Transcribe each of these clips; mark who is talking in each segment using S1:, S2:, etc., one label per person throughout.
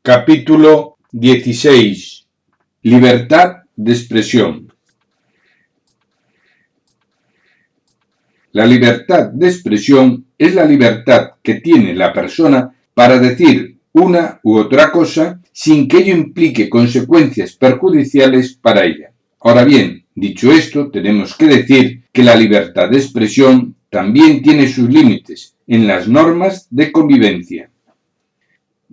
S1: Capítulo 16. Libertad de expresión. La libertad de expresión es la libertad que tiene la persona para decir una u otra cosa sin que ello implique consecuencias perjudiciales para ella. Ahora bien, dicho esto, tenemos que decir que la libertad de expresión también tiene sus límites en las normas de convivencia.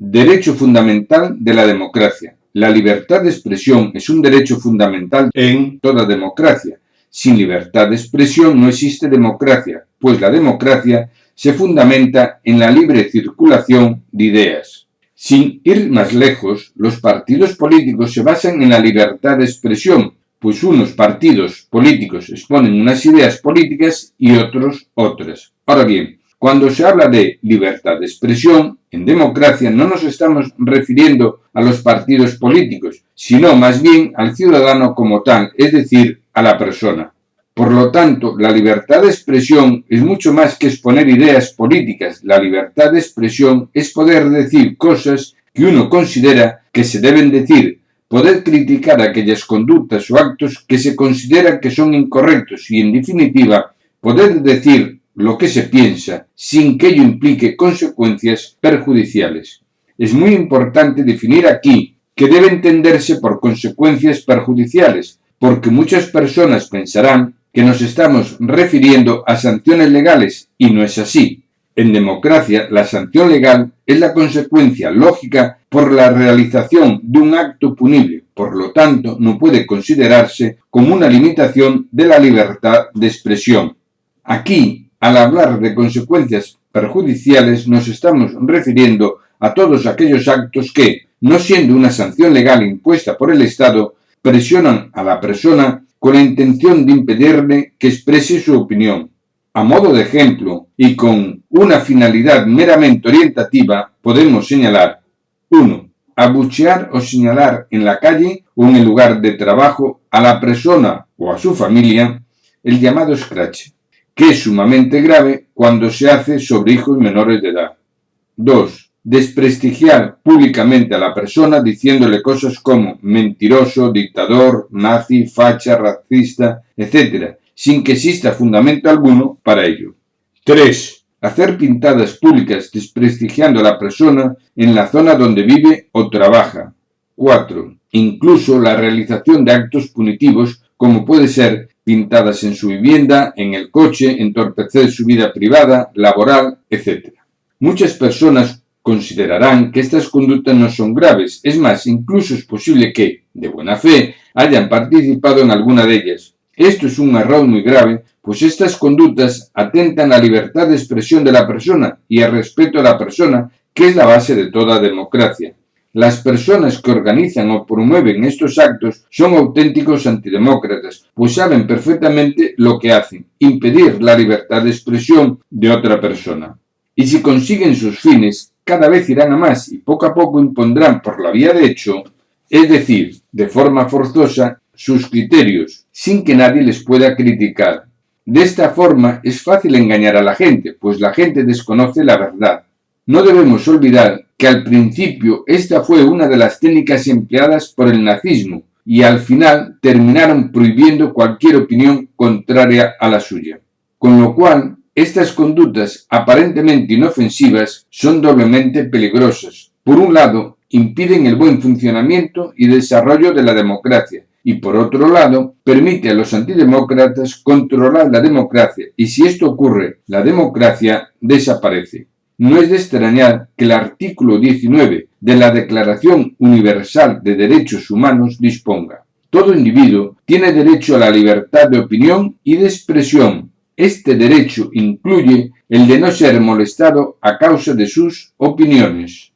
S1: Derecho fundamental de la democracia. La libertad de expresión es un derecho fundamental en toda democracia. Sin libertad de expresión no existe democracia, pues la democracia se fundamenta en la libre circulación de ideas. Sin ir más lejos, los partidos políticos se basan en la libertad de expresión, pues unos partidos políticos exponen unas ideas políticas y otros otras. Ahora bien, cuando se habla de libertad de expresión, en democracia no nos estamos refiriendo a los partidos políticos, sino más bien al ciudadano como tal, es decir, a la persona. Por lo tanto, la libertad de expresión es mucho más que exponer ideas políticas. La libertad de expresión es poder decir cosas que uno considera que se deben decir, poder criticar aquellas conductas o actos que se consideran que son incorrectos y, en definitiva, poder decir lo que se piensa sin que ello implique consecuencias perjudiciales. Es muy importante definir aquí qué debe entenderse por consecuencias perjudiciales, porque muchas personas pensarán que nos estamos refiriendo a sanciones legales y no es así. En democracia, la sanción legal es la consecuencia lógica por la realización de un acto punible, por lo tanto, no puede considerarse como una limitación de la libertad de expresión. Aquí, al hablar de consecuencias perjudiciales, nos estamos refiriendo a todos aquellos actos que, no siendo una sanción legal impuesta por el Estado, presionan a la persona con la intención de impedirle que exprese su opinión. A modo de ejemplo, y con una finalidad meramente orientativa, podemos señalar 1. Abuchear o señalar en la calle o en el lugar de trabajo a la persona o a su familia, el llamado escrache, que es sumamente grave cuando se hace sobre hijos menores de edad. 2. Desprestigiar públicamente a la persona diciéndole cosas como mentiroso, dictador, nazi, facha, racista, etc., sin que exista fundamento alguno para ello. 3. Hacer pintadas públicas desprestigiando a la persona en la zona donde vive o trabaja. 4. Incluso la realización de actos punitivos como puede ser pintadas en su vivienda, en el coche, entorpecer su vida privada, laboral, etc. Muchas personas considerarán que estas conductas no son graves, es más, incluso es posible que, de buena fe, hayan participado en alguna de ellas. Esto es un error muy grave, pues estas conductas atentan a la libertad de expresión de la persona y al respeto a la persona, que es la base de toda democracia. Las personas que organizan o promueven estos actos son auténticos antidemócratas, pues saben perfectamente lo que hacen, impedir la libertad de expresión de otra persona. Y si consiguen sus fines, cada vez irán a más y poco a poco impondrán por la vía de hecho, es decir, de forma forzosa, sus criterios, sin que nadie les pueda criticar. De esta forma es fácil engañar a la gente, pues la gente desconoce la verdad. No debemos olvidar que al principio esta fue una de las técnicas empleadas por el nazismo y al final terminaron prohibiendo cualquier opinión contraria a la suya. Con lo cual, estas conductas aparentemente inofensivas son doblemente peligrosas. Por un lado, impiden el buen funcionamiento y desarrollo de la democracia y por otro lado, permite a los antidemócratas controlar la democracia y si esto ocurre, la democracia desaparece. No es de extrañar que el artículo 19 de la Declaración Universal de Derechos Humanos disponga: todo individuo tiene derecho a la libertad de opinión y de expresión. Este derecho incluye el de no ser molestado a causa de sus opiniones.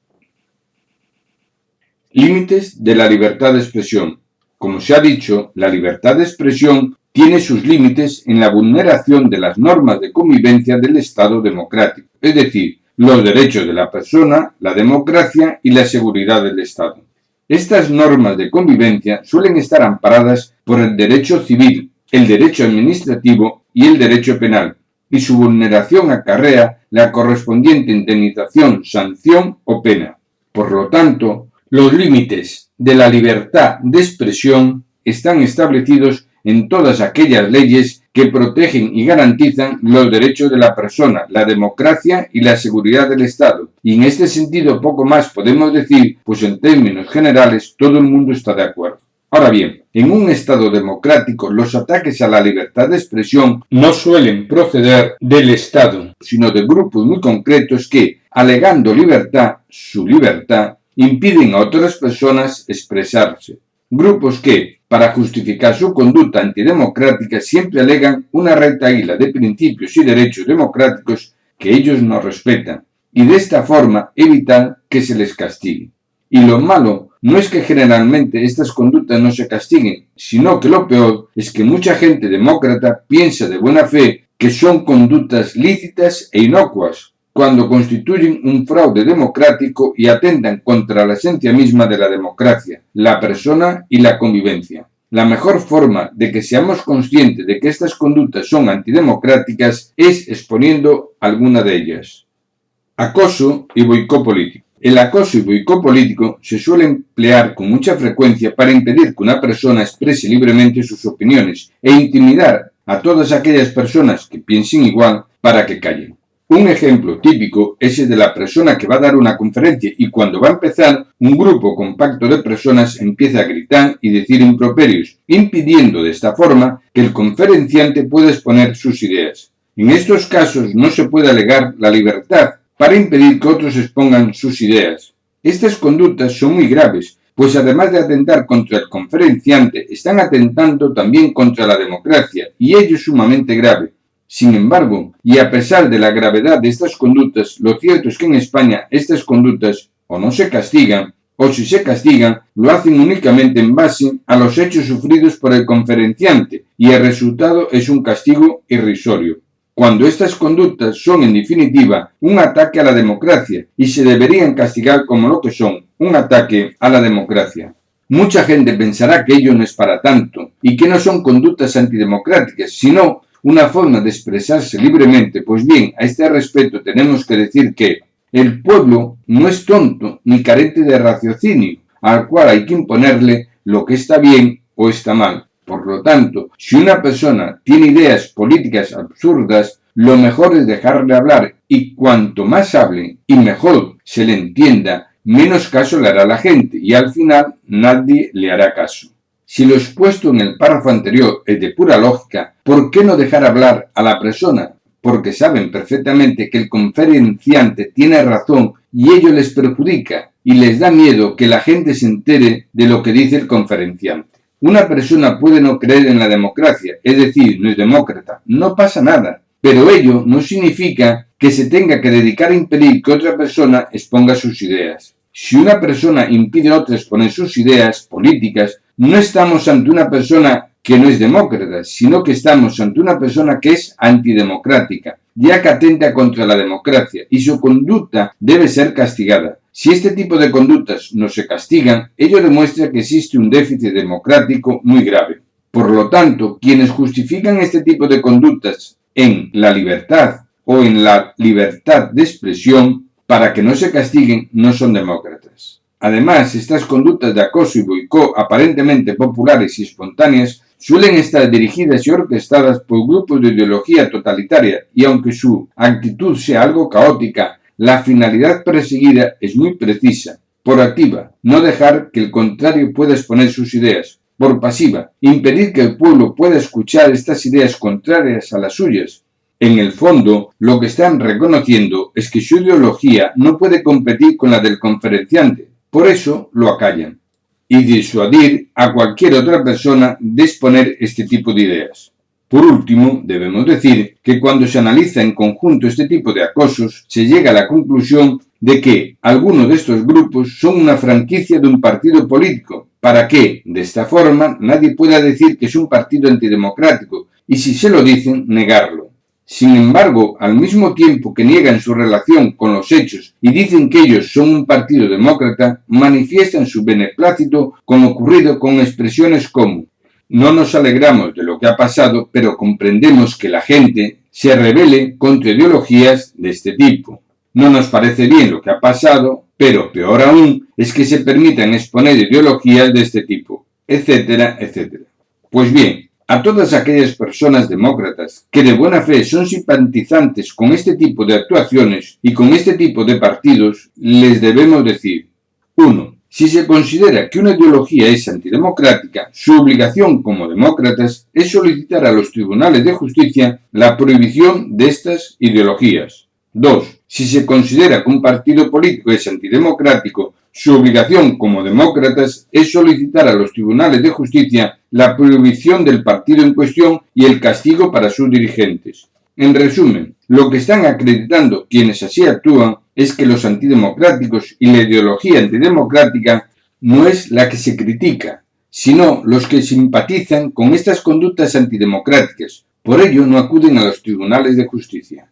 S1: Límites de la libertad de expresión. Como se ha dicho, la libertad de expresión tiene sus límites en la vulneración de las normas de convivencia del Estado democrático, es decir, los derechos de la persona, la democracia y la seguridad del Estado. Estas normas de convivencia suelen estar amparadas por el derecho civil, el derecho administrativo y el derecho penal, y su vulneración acarrea la correspondiente indemnización, sanción o pena. Por lo tanto, Los límites de la libertad de expresión están establecidos en todas aquellas leyes que protegen y garantizan los derechos de la persona, la democracia y la seguridad del Estado. Y en este sentido poco más podemos decir, pues en términos generales todo el mundo está de acuerdo. Ahora bien, en un Estado democrático los ataques a la libertad de expresión no suelen proceder del Estado, sino de grupos muy concretos que, alegando libertad, su libertad, impiden a otras personas expresarse. Grupos que, para justificar su conducta antidemocrática, siempre alegan una retahíla de principios y derechos democráticos que ellos no respetan, y de esta forma evitan que se les castigue. Y lo malo no es que generalmente estas conductas no se castiguen, sino que lo peor es que mucha gente demócrata piensa de buena fe que son conductas lícitas e inocuas, cuando constituyen un fraude democrático y atentan contra la esencia misma de la democracia, la persona y la convivencia. La mejor forma de que seamos conscientes de que estas conductas son antidemocráticas es exponiendo alguna de ellas. Acoso y boicot político. El acoso y boicot político se suele emplear con mucha frecuencia para impedir que una persona exprese libremente sus opiniones e intimidar a todas aquellas personas que piensen igual para que callen. Un ejemplo típico es el de la persona que va a dar una conferencia y cuando va a empezar, un grupo compacto de personas empieza a gritar y decir improperios, impidiendo de esta forma que el conferenciante pueda exponer sus ideas. En estos casos no se puede alegar la libertad para impedir que otros expongan sus ideas. Estas conductas son muy graves, pues además de atentar contra el conferenciante, están atentando también contra la democracia, y ello es sumamente grave. Sin embargo, y a pesar de la gravedad de estas conductas, lo cierto es que en España estas conductas o no se castigan, o si se castigan, lo hacen únicamente en base a los hechos sufridos por el conferenciante, y el resultado es un castigo irrisorio. Cuando estas conductas son en definitiva un ataque a la democracia y se deberían castigar como lo que son, un ataque a la democracia. Mucha gente pensará que ello no es para tanto y que no son conductas antidemocráticas, sino una forma de expresarse libremente. Pues bien, a este respecto tenemos que decir que el pueblo no es tonto ni carente de raciocinio, al cual hay que imponerle lo que está bien o está mal. Por lo tanto, si una persona tiene ideas políticas absurdas, lo mejor es dejarle hablar y cuanto más hable y mejor se le entienda, menos caso le hará la gente y al final nadie le hará caso. Si lo expuesto en el párrafo anterior es de pura lógica, ¿por qué no dejar hablar a la persona? Porque saben perfectamente que el conferenciante tiene razón y ello les perjudica y les da miedo que la gente se entere de lo que dice el conferenciante. Una persona puede no creer en la democracia, es decir, no es demócrata, no pasa nada, pero ello no significa que se tenga que dedicar a impedir que otra persona exponga sus ideas. Si una persona impide a otra exponer sus ideas políticas, no estamos ante una persona que no es demócrata, sino que estamos ante una persona que es antidemocrática, ya que atenta contra la democracia y su conducta debe ser castigada. Si este tipo de conductas no se castigan, ello demuestra que existe un déficit democrático muy grave. Por lo tanto, quienes justifican este tipo de conductas en la libertad o en la libertad de expresión para que no se castiguen no son demócratas. Además, estas conductas de acoso y boicot aparentemente populares y espontáneas suelen estar dirigidas y orquestadas por grupos de ideología totalitaria y aunque su actitud sea algo caótica, la finalidad perseguida es muy precisa. Por activa, no dejar que el contrario pueda exponer sus ideas. Por pasiva, impedir que el pueblo pueda escuchar estas ideas contrarias a las suyas. En el fondo, lo que están reconociendo es que su ideología no puede competir con la del conferenciante. Por eso lo acallan. Y disuadir a cualquier otra persona de exponer este tipo de ideas. Por último, debemos decir que cuando se analiza en conjunto este tipo de acosos, se llega a la conclusión de que algunos de estos grupos son una franquicia de un partido político, para que, de esta forma, nadie pueda decir que es un partido antidemocrático, y si se lo dicen, negarlo. Sin embargo, al mismo tiempo que niegan su relación con los hechos y dicen que ellos son un partido demócrata, manifiestan su beneplácito con lo ocurrido con expresiones como: no nos alegramos de lo que ha pasado, pero comprendemos que la gente se rebele contra ideologías de este tipo. No nos parece bien lo que ha pasado, pero peor aún es que se permitan exponer ideologías de este tipo, etcétera, etcétera. Pues bien, a todas aquellas personas demócratas que de buena fe son simpatizantes con este tipo de actuaciones y con este tipo de partidos, les debemos decir: 1. Si se considera que una ideología es antidemocrática, su obligación como demócratas es solicitar a los tribunales de justicia la prohibición de estas ideologías. 2. Si se considera que un partido político es antidemocrático, su obligación como demócratas es solicitar a los tribunales de justicia la prohibición del partido en cuestión y el castigo para sus dirigentes. En resumen, lo que están acreditando quienes así actúan es que los antidemocráticos y la ideología antidemocrática no es la que se critica, sino los que simpatizan con estas conductas antidemocráticas. Por ello no acuden a los tribunales de justicia.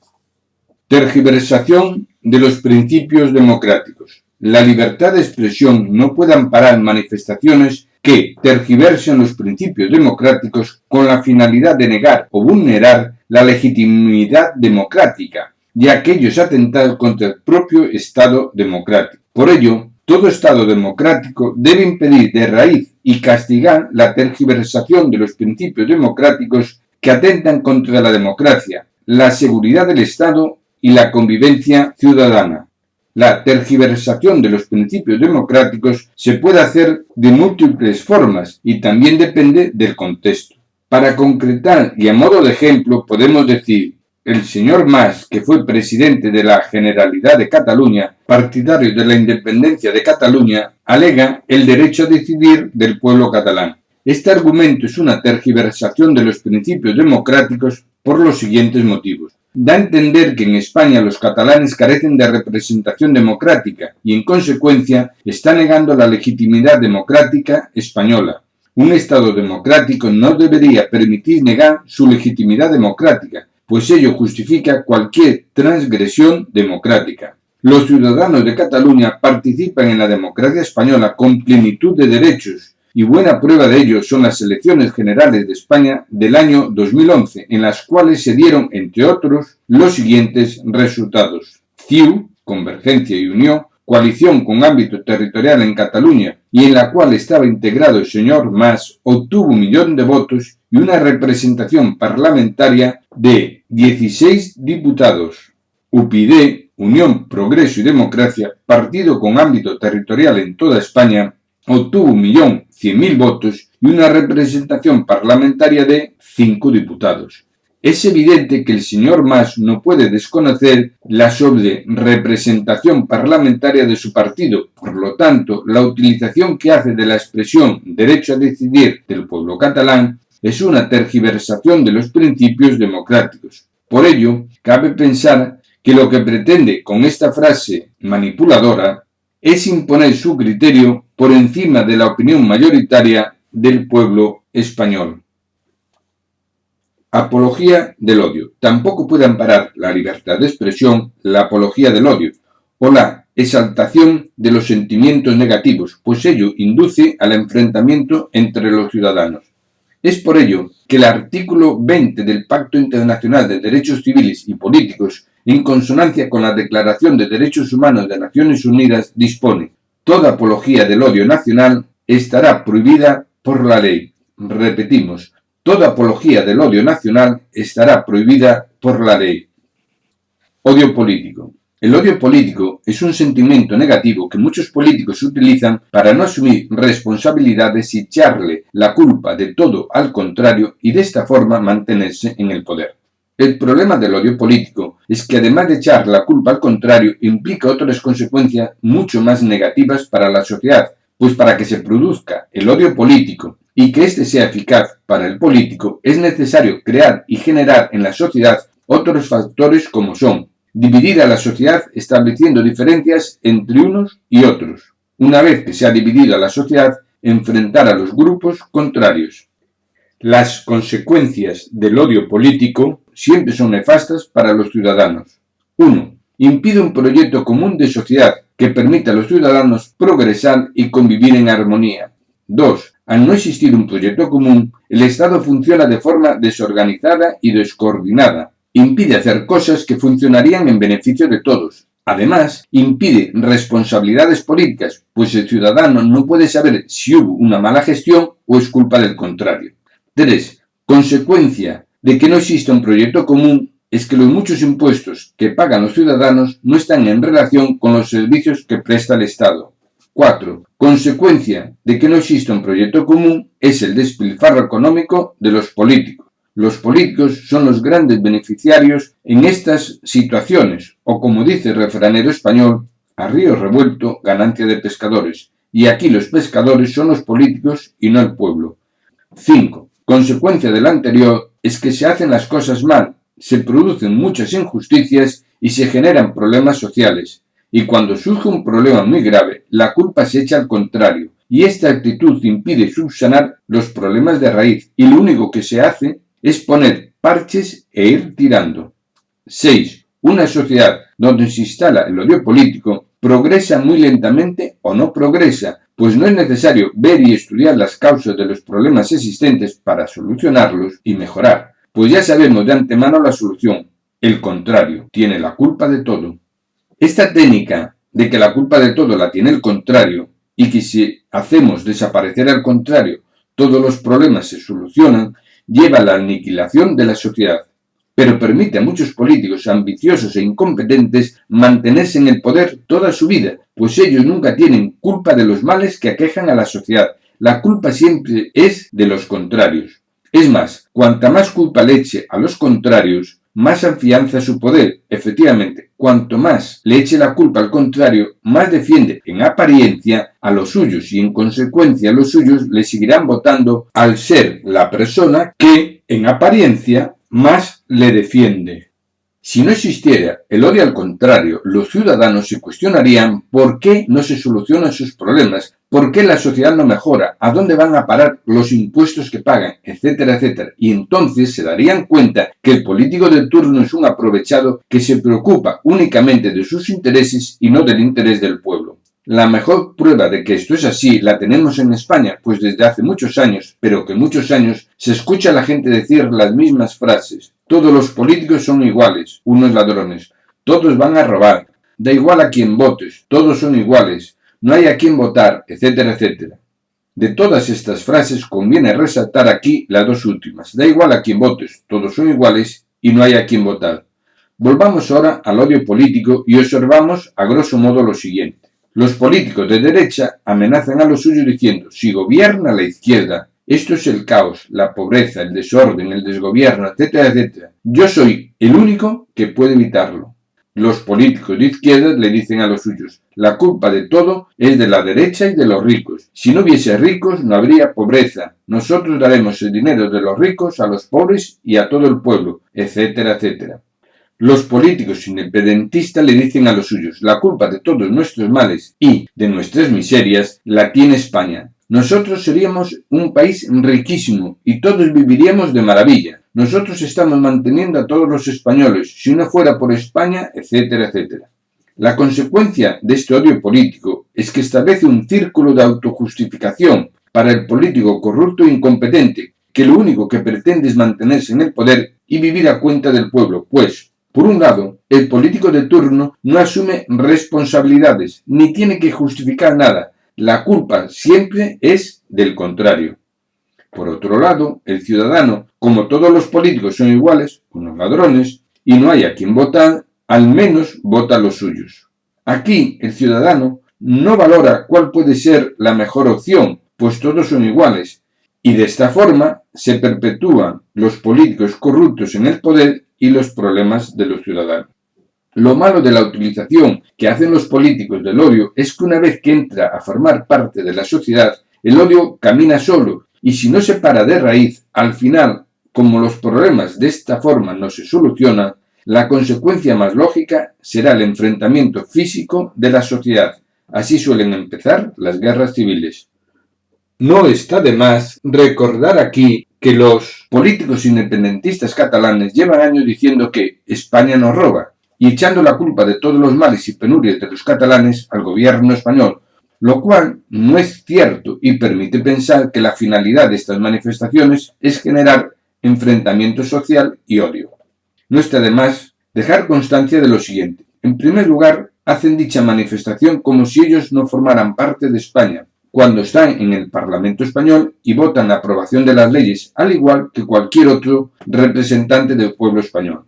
S1: Tergiversación de los principios democráticos. La libertad de expresión no puede amparar manifestaciones que tergiversen los principios democráticos con la finalidad de negar o vulnerar la legitimidad democrática y aquellos atentados contra el propio Estado democrático. Por ello, todo Estado democrático debe impedir de raíz y castigar la tergiversación de los principios democráticos que atentan contra la democracia, la seguridad del Estado y la convivencia ciudadana. La tergiversación de los principios democráticos se puede hacer de múltiples formas y también depende del contexto. Para concretar y a modo de ejemplo podemos decir: el señor Mas, que fue presidente de la Generalidad de Cataluña, partidario de la independencia de Cataluña, alega el derecho a decidir del pueblo catalán. Este argumento es una tergiversación de los principios democráticos por los siguientes motivos. Da a entender que en España los catalanes carecen de representación democrática y, en consecuencia, está negando la legitimidad democrática española. Un Estado democrático no debería permitir negar su legitimidad democrática, pues ello justifica cualquier transgresión democrática. Los ciudadanos de Cataluña participan en la democracia española con plenitud de derechos, y buena prueba de ello son las elecciones generales de España del año 2011, en las cuales se dieron, entre otros, los siguientes resultados. CiU, Convergencia y Unió, coalición con ámbito territorial en Cataluña y en la cual estaba integrado el señor Mas, obtuvo 1 millón de votos y una representación parlamentaria de 16 diputados. UPyD, Unión, Progreso y Democracia, partido con ámbito territorial en toda España, obtuvo 1.100.000 votos y una representación parlamentaria de 5 diputados. Es evidente que el señor Mas no puede desconocer la sobrerepresentación parlamentaria de su partido. Por lo tanto, la utilización que hace de la expresión derecho a decidir del pueblo catalán es una tergiversación de los principios democráticos. Por ello, cabe pensar que lo que pretende con esta frase manipuladora es imponer su criterio por encima de la opinión mayoritaria del pueblo español. Apología del odio. Tampoco puede amparar la libertad de expresión la apología del odio o la exaltación de los sentimientos negativos, pues ello induce al enfrentamiento entre los ciudadanos. Es por ello que el artículo 20 del Pacto Internacional de Derechos Civiles y Políticos, en consonancia con la Declaración de Derechos Humanos de Naciones Unidas, dispone: toda apología del odio nacional estará prohibida por la ley. Repetimos, toda apología del odio nacional estará prohibida por la ley. Odio político. El odio político es un sentimiento negativo que muchos políticos utilizan para no asumir responsabilidades y echarle la culpa de todo al contrario y de esta forma mantenerse en el poder. El problema del odio político es que además de echar la culpa al contrario implica otras consecuencias mucho más negativas para la sociedad, pues para que se produzca el odio político y que éste sea eficaz para el político es necesario crear y generar en la sociedad otros factores como son: dividir a la sociedad estableciendo diferencias entre unos y otros. Una vez que se ha dividido a la sociedad, enfrentar a los grupos contrarios. Las consecuencias del odio político siempre son nefastas para los ciudadanos. 1. Impide un proyecto común de sociedad que permita a los ciudadanos progresar y convivir en armonía. 2. Al no existir un proyecto común, el Estado funciona de forma desorganizada y descoordinada. Impide hacer cosas que funcionarían en beneficio de todos. Además, impide responsabilidades políticas, pues el ciudadano no puede saber si hubo una mala gestión o es culpa del contrario. 3. Consecuencia de que no exista un proyecto común es que los muchos impuestos que pagan los ciudadanos no están en relación con los servicios que presta el Estado. 4. Consecuencia de que no exista un proyecto común es el despilfarro económico de los políticos. Los políticos son los grandes beneficiarios en estas situaciones, o como dice el refranero español, a río revuelto, ganancia de pescadores. Y aquí los pescadores son los políticos y no el pueblo. 5. Consecuencia de lo anterior es que se hacen las cosas mal, se producen muchas injusticias y se generan problemas sociales. Y cuando surge un problema muy grave, la culpa se echa al contrario, y esta actitud impide subsanar los problemas de raíz, y lo único que se hace es poner parches e ir tirando. 6. Una sociedad donde se instala el odio político progresa muy lentamente o no progresa, pues no es necesario ver y estudiar las causas de los problemas existentes para solucionarlos y mejorar, pues ya sabemos de antemano la solución. El contrario tiene la culpa de todo. Esta técnica de que la culpa de todo la tiene el contrario y que si hacemos desaparecer al contrario todos los problemas se solucionan, lleva a la aniquilación de la sociedad, pero permite a muchos políticos ambiciosos e incompetentes mantenerse en el poder toda su vida, pues ellos nunca tienen culpa de los males que aquejan a la sociedad. La culpa siempre es de los contrarios. Es más, cuanta más culpa le eche a los contrarios, más afianza su poder. Efectivamente, cuanto más le eche la culpa al contrario, más defiende en apariencia a los suyos y en consecuencia los suyos le seguirán votando al ser la persona que en apariencia más le defiende. Si no existiera el odio al contrario, los ciudadanos se cuestionarían por qué no se solucionan sus problemas, por qué la sociedad no mejora, a dónde van a parar los impuestos que pagan, etcétera, etcétera. Y entonces se darían cuenta que el político de turno es un aprovechado que se preocupa únicamente de sus intereses y no del interés del pueblo. La mejor prueba de que esto es así la tenemos en España, pues desde hace muchos años, pero que muchos años, se escucha a la gente decir las mismas frases. Todos los políticos son iguales, unos ladrones. Todos van a robar. Da igual a quién votes, todos son iguales. No hay a quién votar, etcétera, etcétera. De todas estas frases conviene resaltar aquí las dos últimas. Da igual a quién votes, todos son iguales y no hay a quién votar. Volvamos ahora al odio político y observamos a grosso modo lo siguiente. Los políticos de derecha amenazan a los suyos diciendo, si gobierna la izquierda, esto es el caos, la pobreza, el desorden, el desgobierno, etcétera, etcétera. Yo soy el único que puede evitarlo. Los políticos de izquierda le dicen a los suyos, la culpa de todo es de la derecha y de los ricos. Si no hubiese ricos, no habría pobreza. Nosotros daremos el dinero de los ricos a los pobres y a todo el pueblo, etcétera, etcétera. Los políticos independentistas le dicen a los suyos, la culpa de todos nuestros males y de nuestras miserias la tiene España. Nosotros seríamos un país riquísimo y todos viviríamos de maravilla. Nosotros estamos manteniendo a todos los españoles, si no fuera por España, etcétera, etcétera. La consecuencia de este odio político es que establece un círculo de autojustificación para el político corrupto e incompetente, que lo único que pretende es mantenerse en el poder y vivir a cuenta del pueblo, pues, por un lado, el político de turno no asume responsabilidades, ni tiene que justificar nada. La culpa siempre es del contrario. Por otro lado, el ciudadano, como todos los políticos son iguales, unos ladrones, y no hay a quien votar, al menos vota a los suyos. Aquí, el ciudadano no valora cuál puede ser la mejor opción, pues todos son iguales, y de esta forma se perpetúan los políticos corruptos en el poder y los problemas de los ciudadanos. Lo malo de la utilización que hacen los políticos del odio es que una vez que entra a formar parte de la sociedad, el odio camina solo y si no se para de raíz, al final, como los problemas de esta forma no se solucionan, la consecuencia más lógica será el enfrentamiento físico de la sociedad. Así suelen empezar las guerras civiles. No está de más recordar aquí que los políticos independentistas catalanes llevan años diciendo que España nos roba y echando la culpa de todos los males y penurias de los catalanes al gobierno español, lo cual no es cierto y permite pensar que la finalidad de estas manifestaciones es generar enfrentamiento social y odio. No está de más dejar constancia de lo siguiente. En primer lugar, hacen dicha manifestación como si ellos no formaran parte de España, cuando están en el Parlamento español y votan la aprobación de las leyes, al igual que cualquier otro representante del pueblo español.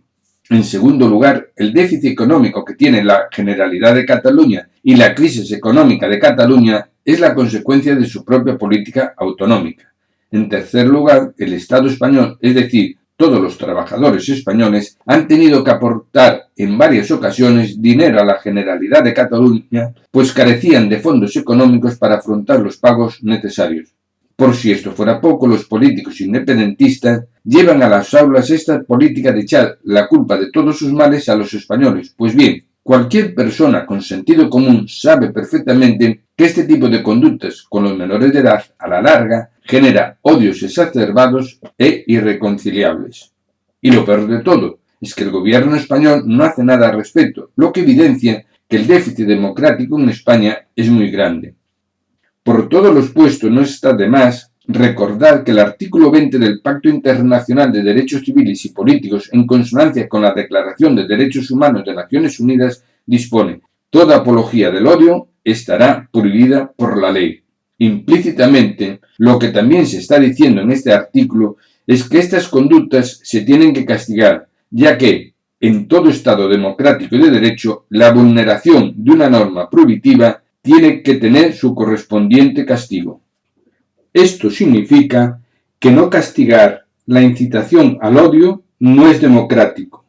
S1: En segundo lugar, el déficit económico que tiene la Generalidad de Cataluña y la crisis económica de Cataluña es la consecuencia de su propia política autonómica. En tercer lugar, el Estado español, es decir, todos los trabajadores españoles, han tenido que aportar en varias ocasiones dinero a la Generalidad de Cataluña, pues carecían de fondos económicos para afrontar los pagos necesarios. Por si esto fuera poco, los políticos independentistas llevan a las aulas esta política de echar la culpa de todos sus males a los españoles. Pues bien, cualquier persona con sentido común sabe perfectamente que este tipo de conductas con los menores de edad, a la larga, genera odios exacerbados e irreconciliables. Y lo peor de todo es que el gobierno español no hace nada al respecto, lo que evidencia que el déficit democrático en España es muy grande. Por todo lo expuesto, no está de más recordar que el artículo 20 del Pacto Internacional de Derechos Civiles y Políticos, en consonancia con la Declaración de Derechos Humanos de Naciones Unidas, dispone: toda apología del odio estará prohibida por la ley. Implícitamente, lo que también se está diciendo en este artículo es que estas conductas se tienen que castigar, ya que, en todo Estado democrático y de derecho, la vulneración de una norma prohibitiva tiene que tener su correspondiente castigo. Esto significa que no castigar la incitación al odio no es democrático.